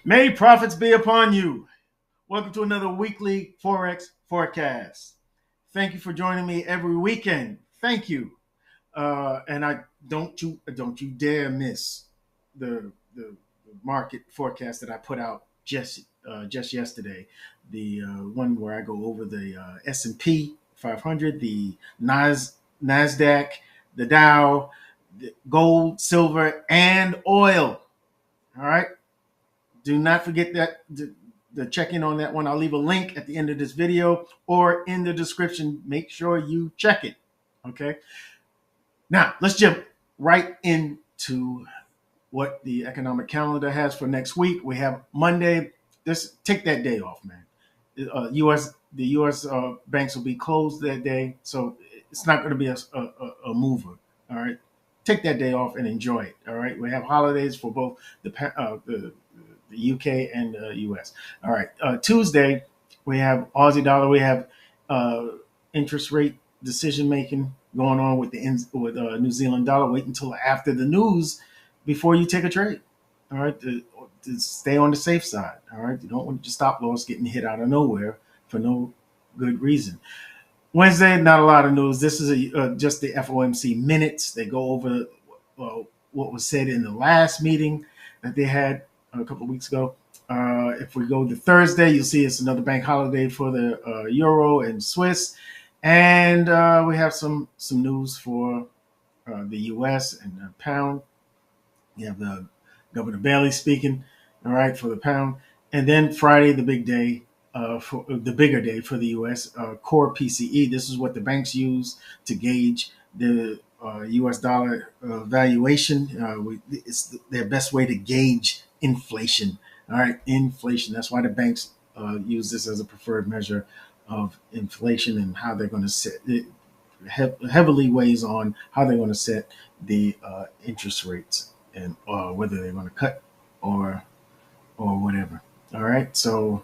May profits be upon you. Welcome to another weekly Forex forecast. Thank you for joining me every weekend. Thank you. And I don't you dare miss the market forecast that I put out just yesterday. The one where I go over the S&P 500, the Nasdaq, the Dow, the gold, silver, and oil. All right. Do not forget that the check in on that one. I'll leave a link at the end of this video or in the description. Make sure you check it. Okay. Now let's jump right into what the economic calendar has for next week. We have Monday. Just take that day off, man. The U.S. Banks will be closed that day, so it's not going to be a mover. All right, take that day off and enjoy it. All right, we have holidays for both the UK and the US. All right, Tuesday we have Aussie dollar. We have uh, interest rate decision making going on with New Zealand dollar. Wait until after the news before you take a trade. All right, to stay on the safe side. All right, you don't want your stop loss getting hit out of nowhere for no good reason. Wednesday, not a lot of news. This is just the FOMC minutes. They go over what was said in the last meeting that they had a couple of weeks ago. If we go to Thursday, you'll see it's another bank holiday for the Euro and Swiss, and we have some news for the U.S. and the pound. You have the Governor Bailey speaking, all right, for the pound, and then Friday, the big day, for the bigger day for the U.S. Core PCE. This is what the banks use to gauge the U.S. dollar valuation. It's their best way to gauge inflation. All right, inflation. That's why the banks use this as a preferred measure of inflation and how they're going to set it. Heavily weighs on how they're going to set the interest rates and whether they're going to cut or whatever. All right, so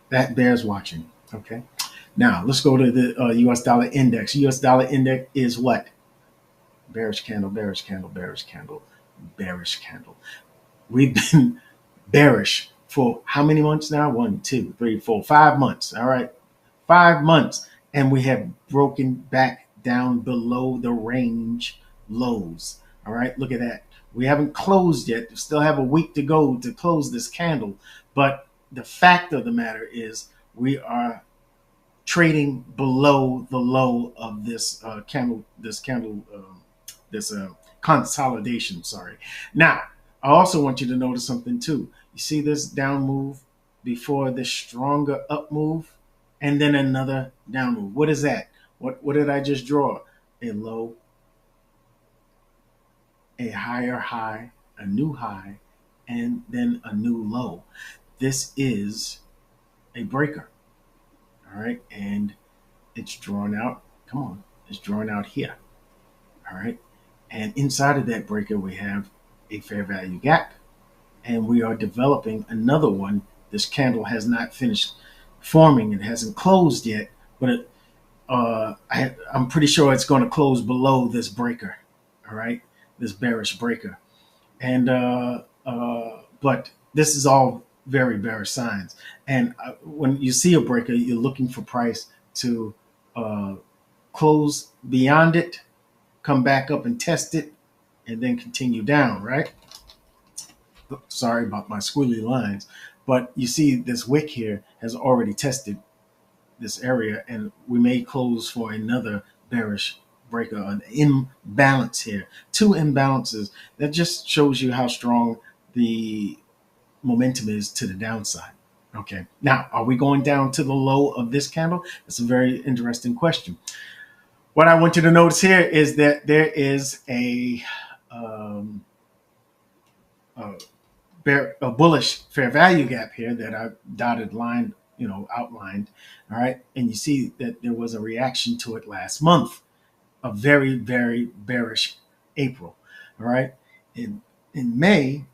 that bears watching. Okay, now let's go to the U.S. dollar index. U.S. dollar index is what? Bearish candle, bearish candle, bearish candle, bearish candle. We've been bearish for how many months now? 1, 2, 3, 4, 5 months. All right, 5 months, and we have broken back down below the range lows. All right, look at that. We haven't closed yet. We still have a week to go to close this candle, but the fact of the matter is we are trading below the low of this consolidation. Sorry. Now, I also want you to notice something too. You see this down move before this stronger up move, and then another down move. What is that? What did I just draw? A low, a higher high, a new high, and then a new low. This is a breaker. All right, and it's drawn out. Come on, it's drawn out here. All right, and inside of that breaker we have a fair value gap, and we are developing another one. This candle has not finished forming; it hasn't closed yet, but I'm pretty sure it's going to close below this breaker. All right, this bearish breaker, and but this is all very bearish signs. And when you see a breaker, you're looking for price to uh, close beyond it, come back up and test it, and then continue down, right? Sorry about my squiggly lines, but you see this wick here has already tested this area, and we may close for another bearish breaker, an imbalance here. Two imbalances. That just shows you how strong the momentum is to the downside. Okay. Now, are we going down to the low of this candle? That's a very interesting question. What I want you to notice here is that there is um, a, a bullish fair value gap here that I dotted line, outlined. All right. And you see that there was a reaction to it last month, a very, very bearish April. All right. In May,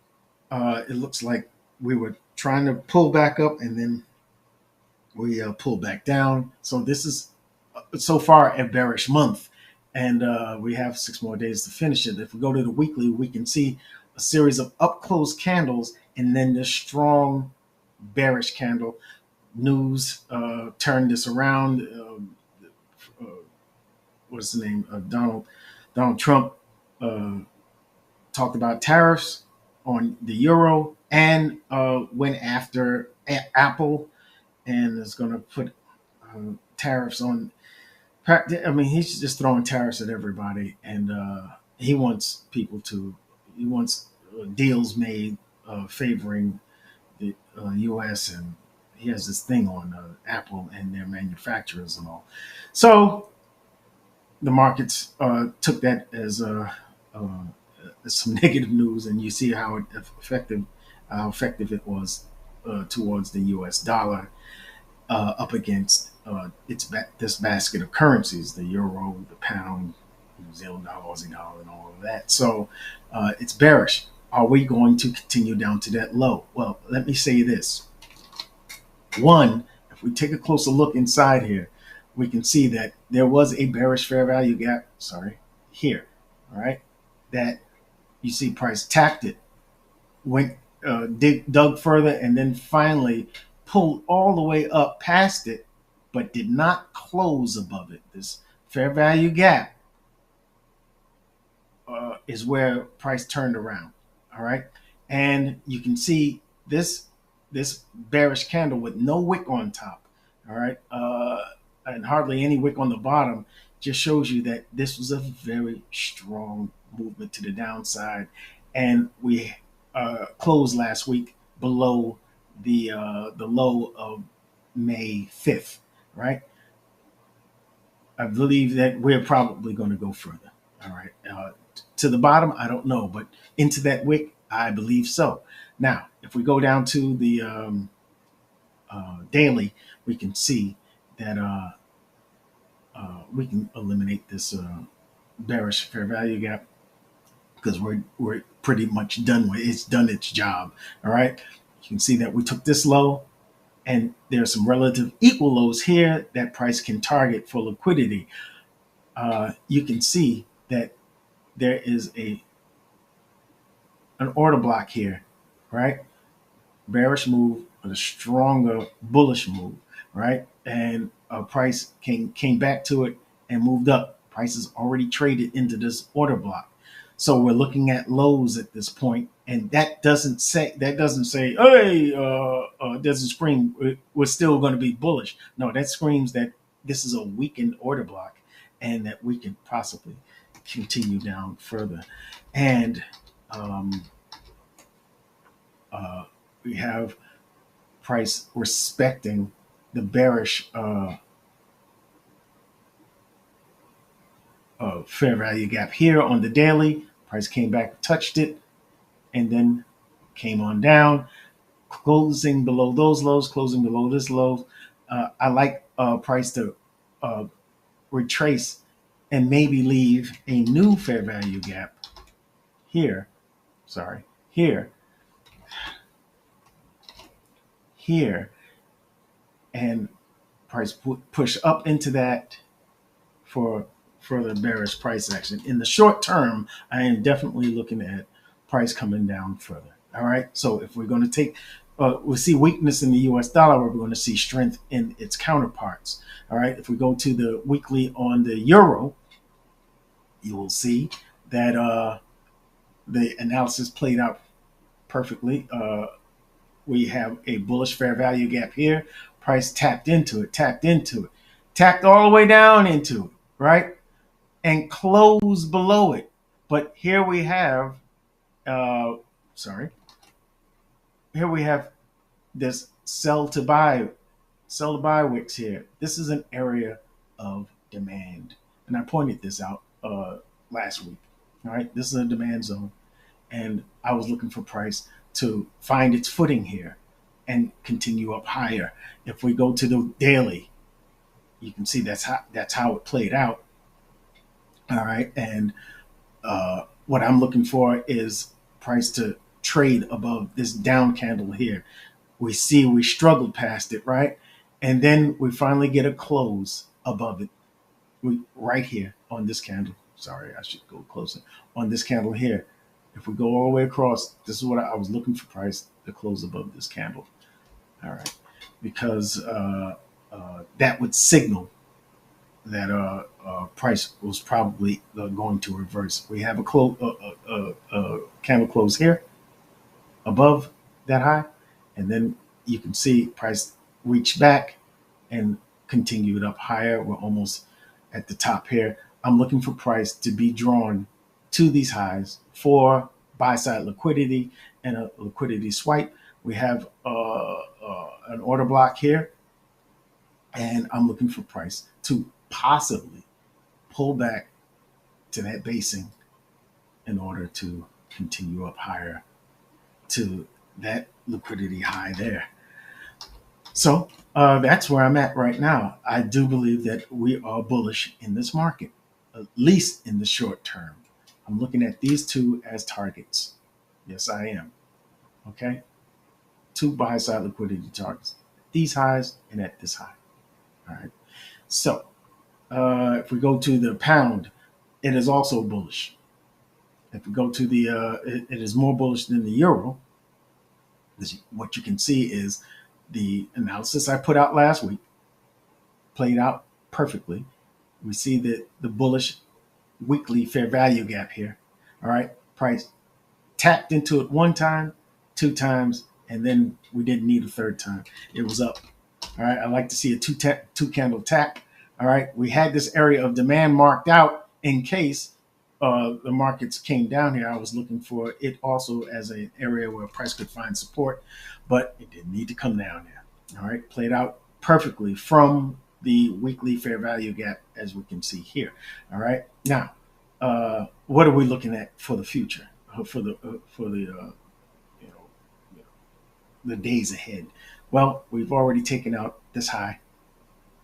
it looks like we were trying to pull back up, and then we pulled back down. So this is so far a bearish month, and we have 6 more days to finish it. If we go to the weekly, we can see a series of up close candles and then the strong bearish candle. News turned this around. Uh, what's the name? Donald Trump talked about tariffs on the euro and went after Apple and is going to put tariffs on. I mean, he's just throwing tariffs at everybody, and he wants people to. He wants deals made favoring the U.S. and he has this thing on Apple and their manufacturers and all. So the markets took that as some negative news, and you see how effective it was towards the U.S. dollar up against this basket of currencies: the euro, the pound, New Zealand dollar, Aussie dollar, and all of that. So it's bearish. Are we going to continue down to that low? Well, let me say this. One, if we take a closer look inside here, we can see that there was a bearish fair value gap. Sorry, here, all right, that you see price tapped it, went dug further, and then finally pulled all the way up past it, but did not close above it. This fair value gap is where price turned around. All right, and you can see this bearish candle with no wick on top. All right, and hardly any wick on the bottom just shows you that this was a very strong movement to the downside, and we closed last week below the low of May 5th. Right, I believe that we're probably going to go further. All right, to the bottom, I don't know, but into that wick, I believe so. Now, if we go down to the daily, we can see that we can eliminate this bearish fair value gap because we're pretty much done with it. It's done its job. All right, you can see that we took this low, and there's some relative equal lows here that price can target for liquidity. You can see that there is an order block here, right? Bearish move, but a stronger bullish move, right? And price came back to it and moved up. Price is already traded into this order block. So we're looking at lows at this point, and that doesn't say, hey, doesn't scream we're still going to be bullish. No, that screams that this is a weakened order block, and that we can possibly continue down further. And we have price respecting the bearish fair value gap here on the daily. Price came back, touched it, and then came on down, closing below those lows, closing below this low. I like price to retrace and maybe leave a new fair value gap here. Sorry, here, and price push up into that for further bearish price action. In the short term, I am definitely looking at price coming down further. All right. So if we're going to take, we see weakness in the US dollar, we're going to see strength in its counterparts. All right. If we go to the weekly on the euro, you will see that the analysis played out perfectly. We have a bullish fair value gap here. Price tapped all the way down into it, right? And close below it. But here we have, here we have this sell to buy wicks here. This is an area of demand, and I pointed this out last week. All right, this is a demand zone, and I was looking for price to find its footing here and continue up higher. If we go to the daily, you can see that's how it played out. All right, and what I'm looking for is price to trade above this down candle here. We see we struggled past it, right? And then we finally get a close above it. Right here on this candle. Sorry, I should go closer. On this candle here. If we go all the way across, this is what I was looking for price the close above this candle. All right, because that would signal that price was probably going to reverse. We have a candle close here above that high, and then you can see price reach back and continued up higher. We're almost at the top here. I'm looking for price to be drawn to these highs for buy side liquidity and a liquidity swipe. We have an order block here, and I'm looking for price to possibly pull back to that basing in order to continue up higher to that liquidity high there. So that's where I'm at right now. I do believe that we are bullish in this market, at least in the short term. I'm looking at these two as targets. Yes, I am. Okay. Two buy side liquidity targets. These highs and at this high. All right. So if we go to the pound, it is also bullish. If we go to the, it is more bullish than the euro. What you can see is the analysis I put out last week played out perfectly. We see that the bullish weekly fair value gap here. All right. Price tapped into it one time, two times, and then we didn't need a third time. It was up. All right. I like to see a two candle tap. All right. We had this area of demand marked out in case the markets came down here. I was looking for it also as an area where price could find support, but it didn't need to come down there. All right. Played out perfectly from the weekly fair value gap, as we can see here. All right. Now, what are we looking at for the future, for the the days ahead? Well, we've already taken out this high.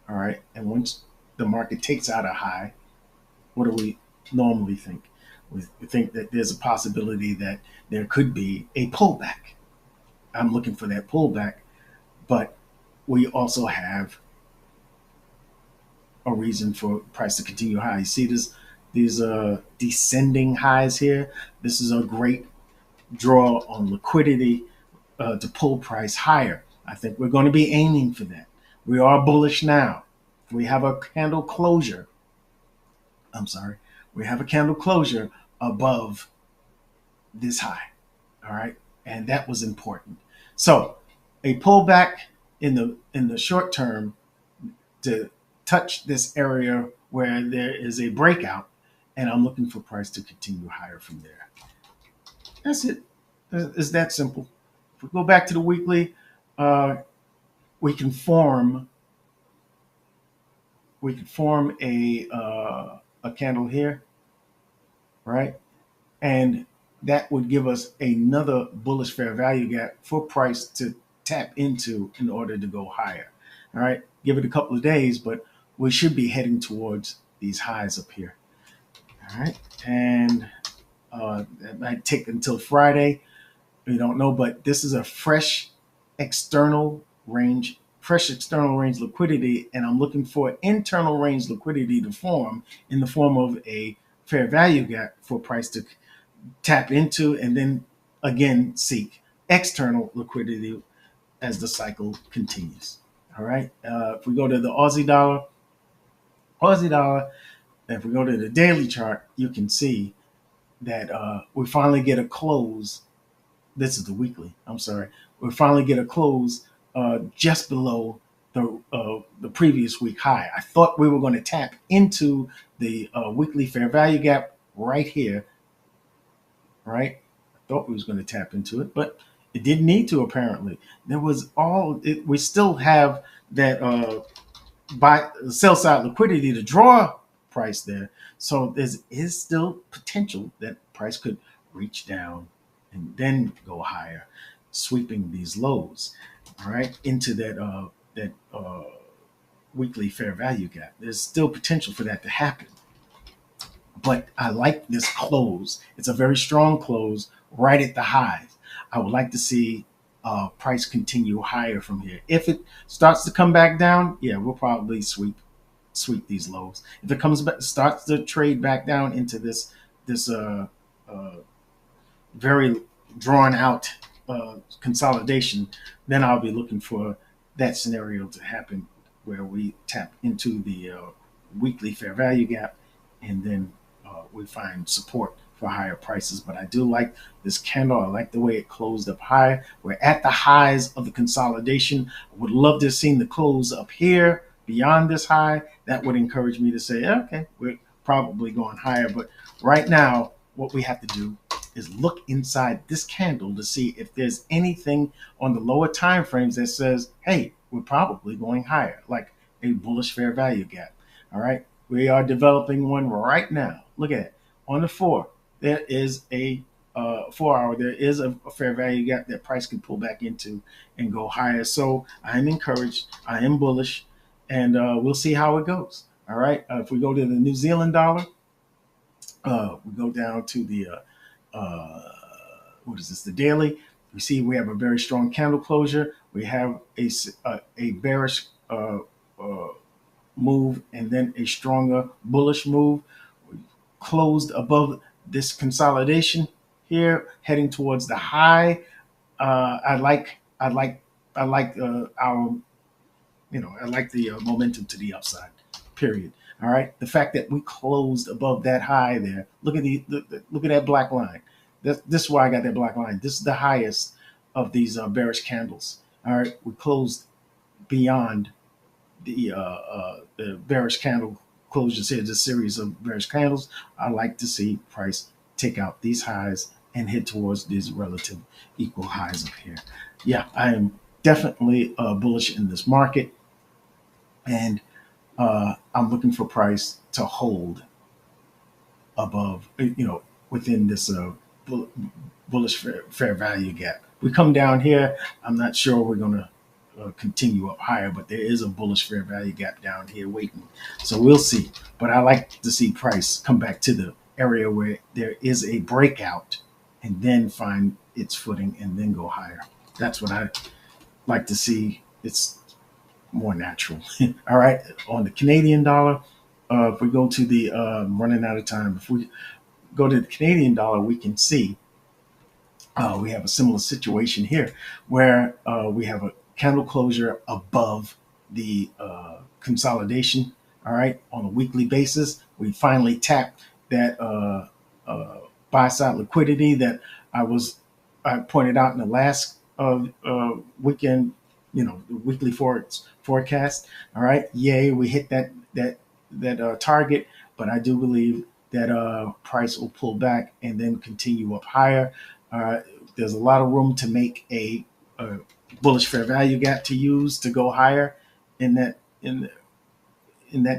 All right. And once the market takes out a high, what do we normally think? We think that there's a possibility that there could be a pullback. I'm looking for that pullback, but we also have a reason for price to continue high. You see these descending highs here. This is a great draw on liquidity to pull price higher. I think we're going to be aiming for that. We are bullish now. We have a candle closure. We have a candle closure above this high. All right. And that was important. So a pullback in the short term to touch this area where there is a breakout, and I'm looking for price to continue higher from there. That's it. It's that simple. If we go back to the weekly, we can form a candle here, right? And that would give us another bullish fair value gap for price to tap into in order to go higher. All right, give it a couple of days, but we should be heading towards these highs up here. All right, and that might take until Friday. We don't know, but this is a fresh external range liquidity, and I'm looking for internal range liquidity to form in the form of a fair value gap for price to tap into, and then again seek external liquidity as the cycle continues. All right. If we go to the Aussie dollar, if we go to the daily chart, you can see that we finally get a close. This is the weekly. I'm sorry. We finally get a close just below the previous week high. I thought we were going to tap into the weekly fair value gap right here. Right? I thought we was going to tap into it, but it didn't need to. Apparently, we still have that buy sell side liquidity to draw price there. So there is still potential that price could reach down and then go higher, sweeping these lows, all right, into that weekly fair value gap. There's still potential for that to happen. But I like this close. It's a very strong close right at the highs. I would like to see price continue higher from here. If it starts to come back down, yeah, we'll probably sweep these lows. If it comes back, starts to trade back down into this very drawn out consolidation, then I'll be looking for that scenario to happen where we tap into the weekly fair value gap, and then we find support for higher prices. But I do like this candle. I like the way it closed up high. We're at the highs of the consolidation. I would love to have seen the close up here beyond this high. That would encourage me to say, okay, we're probably going higher. But right now, what we have to do is look inside this candle to see if there's anything on the lower time frames that says, hey, we're probably going higher, like a bullish fair value gap. All right. We are developing one right now. Look at it. On the 4, there is a 4-hour, there is a fair value gap that price can pull back into and go higher. So I'm encouraged. I am bullish, and we'll see how it goes. All right. If we go to the New Zealand dollar, we go down to the what is this? The daily. We see we have a very strong candle closure. We have a bearish move, and then a stronger bullish move. We closed above this consolidation here, heading towards the high. I like our, I like the momentum to the upside. Period. All right. The fact that we closed above that high there. Look at look at that black line. This is why I got that black line. This is the highest of these bearish candles. All right. We closed beyond the bearish candle closures here. This series of bearish candles. I like to see price take out these highs and head towards these relative equal highs up here. Yeah, I am definitely bullish in this market, and I'm looking for price to hold above, within this bullish fair value gap. We come down here. I'm not sure we're going to continue up higher, but there is a bullish fair value gap down here waiting. So we'll see. But I like to see price come back to the area where there is a breakout and then find its footing and then go higher. That's what I like to see. It's more natural. All right. On the Canadian dollar, if we go to the, I'm running out of time. If we go to the Canadian dollar, we can see we have a similar situation here where we have a candle closure above the consolidation. All right. On a weekly basis, we finally tapped that buy side liquidity that I pointed out in the last weekend, the weekly Forex forecast. All right. Yay. We hit that target, but I do believe that price will pull back and then continue up higher. There's a lot of room to make a bullish fair value gap to use to go higher in that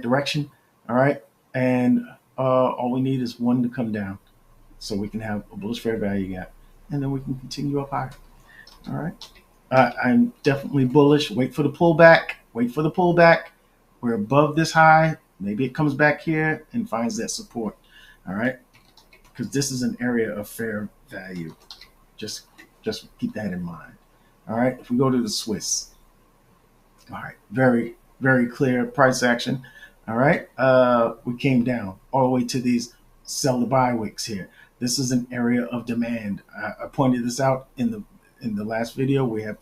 direction. All right. And all we need is one to come down so we can have a bullish fair value gap, and then we can continue up higher. All right. I'm definitely bullish. Wait for the pullback. Wait for the pullback. We're above this high. Maybe it comes back here and finds that support. All right. Because this is an area of fair value. Just keep that in mind. All right. If we go to the Swiss. All right. Very, very clear price action. All right. We came down all the way to these sell to buy wicks here. This is an area of demand. I pointed this out in the last video. We have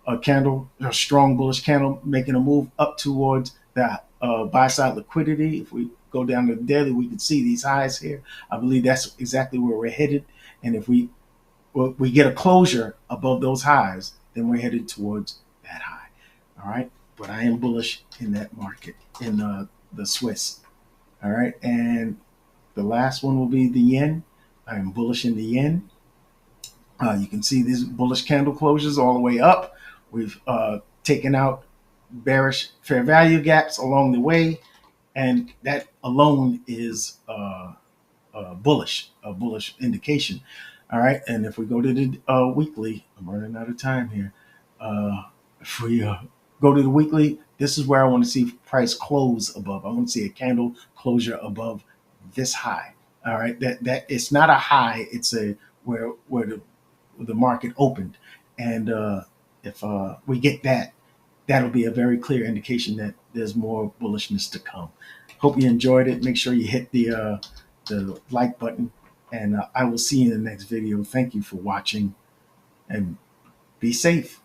a strong bullish candle making a move up towards that buy side liquidity. If we go down to the daily, we can see these highs here. I believe that's exactly where we're headed. And if we get a closure above those highs, then we're headed towards that high. All right. But I am bullish in that market, in the Swiss. All right. And the last one will be the yen. I am bullish in the yen. You can see these bullish candle closures all the way up. We've taken out bearish fair value gaps along the way, and that alone is a bullish indication. All right, and if we go to the weekly, I'm running out of time here. If we go to the weekly, this is where I want to see price close above. I want to see a candle closure above this high. All right, that it's not a high; it's a where the market opened, and if we get that, that'll be a very clear indication that there's more bullishness to come. Hope you enjoyed it. Make sure you hit the like button, and I will see you in the next video. Thank you for watching, and Be safe.